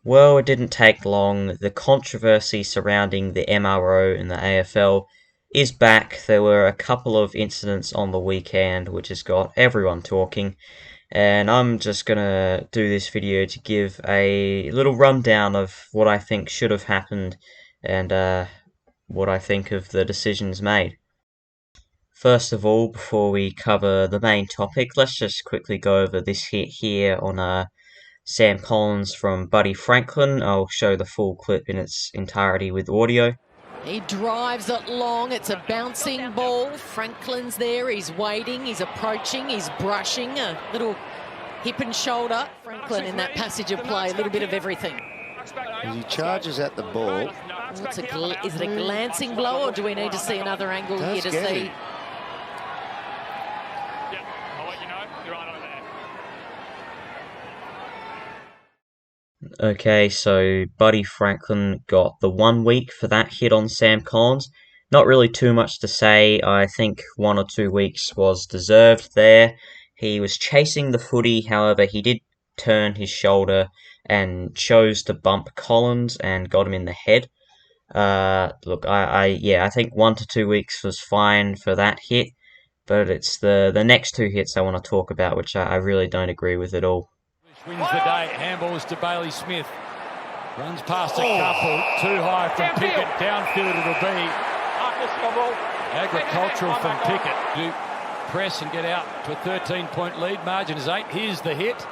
Well, it didn't take long. The controversy surrounding the MRO and the AFL is back. There were a couple of incidents on the weekend which has got everyone talking, and I'm just gonna do this video to give a little rundown of what I think should have happened and what I think of the decisions made. First of all, before we cover the main topic, let's just quickly go over this hit here on Sam Collins from Buddy Franklin. I'll show the full clip in its entirety with audio. He drives it long. It's a bouncing ball. Franklin's there. He's waiting. He's approaching. He's brushing. A little hip and shoulder. Franklin in that passage of play. A little bit of everything. As he charges at the ball. Is it a glancing blow, or do we need to see another angle here to see? Okay, so Buddy Franklin got the 1 week for that hit on Sam Collins. Not really too much to say. I think 1 or 2 weeks was deserved there. He was chasing the footy, however, he did turn his shoulder and chose to bump Collins and got him in the head. Look, I think 1 to 2 weeks was fine for that hit, but it's the next two hits I want to talk about, which I really don't agree with at all. Wins the day. Handballs to Bailey Smith. Runs past a couple. Too high from Pickett. Downfield it'll be. Agricultural from Pickett. To press and get out to a 13-point lead. Margin is 8. Here's the hit.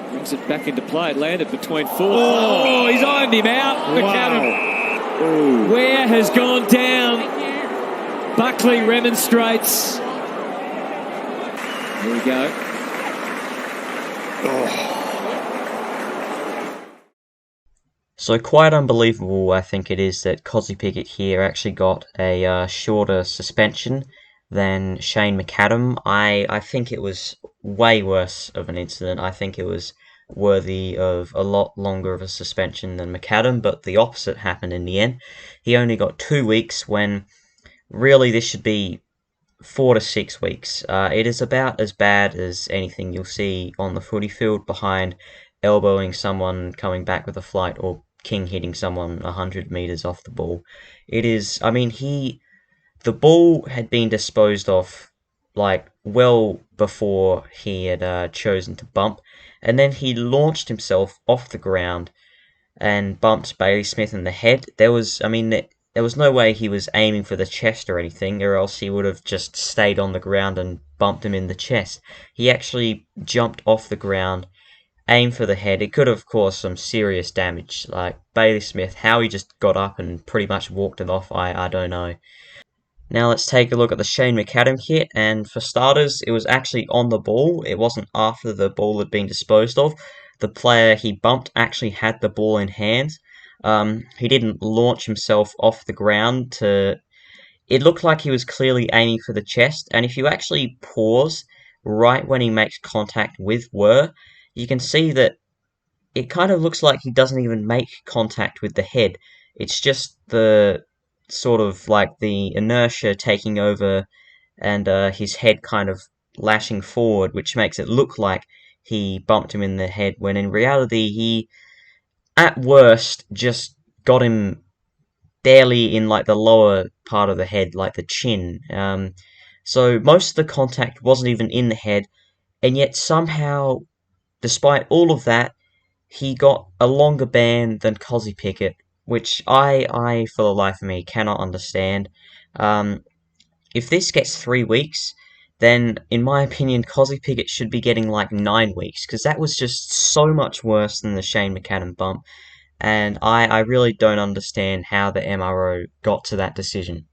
Brings it back into play. It landed between four. Oh, he's ironed him out. McAdam. Ware has gone down. Buckley remonstrates. Here we go. So quite unbelievable, I think it is, that Kozzy Pickett here actually got a shorter suspension than Shane McAdam. I think it was way worse of an incident. I think it was worthy of a lot longer of a suspension than McAdam, but the opposite happened in the end. He only got 2 weeks when really this should be 4 to 6 weeks. It is about as bad as anything you'll see on the footy field, behind elbowing someone coming back with a flight or King hitting someone 100 metres off the ball. It is, I mean, the ball had been disposed of like well before he had chosen to bump, and then he launched himself off the ground and bumped Bailey Smith in the head. There was no way he was aiming for the chest or anything, or else he would have just stayed on the ground and bumped him in the chest. He actually jumped off the ground, aimed for the head. It could have caused some serious damage. Like Bailey Smith, how he just got up and pretty much walked it off, I don't know. Now let's take a look at the Shane McAdam hit, and for starters, it was actually on the ball. It wasn't after the ball had been disposed of. The player he bumped actually had the ball in hand. He didn't launch himself off the ground to... It looked like he was clearly aiming for the chest, and if you actually pause right when he makes contact with Were, you can see that it kind of looks like he doesn't even make contact with the head. It's just the sort of like the inertia taking over and his head kind of lashing forward, which makes it look like he bumped him in the head, when in reality he, at worst, just got him barely in like the lower part of the head, like the chin. So most of the contact wasn't even in the head, and yet somehow, despite all of that, he got a longer ban than Kozzy Pickett, which I for the life of me, cannot understand. If this gets 3 weeks, then, in my opinion, Kozzy Pickett should be getting like 9 weeks, because that was just so much worse than the Shane McAdam bump, and I really don't understand how the MRO got to that decision.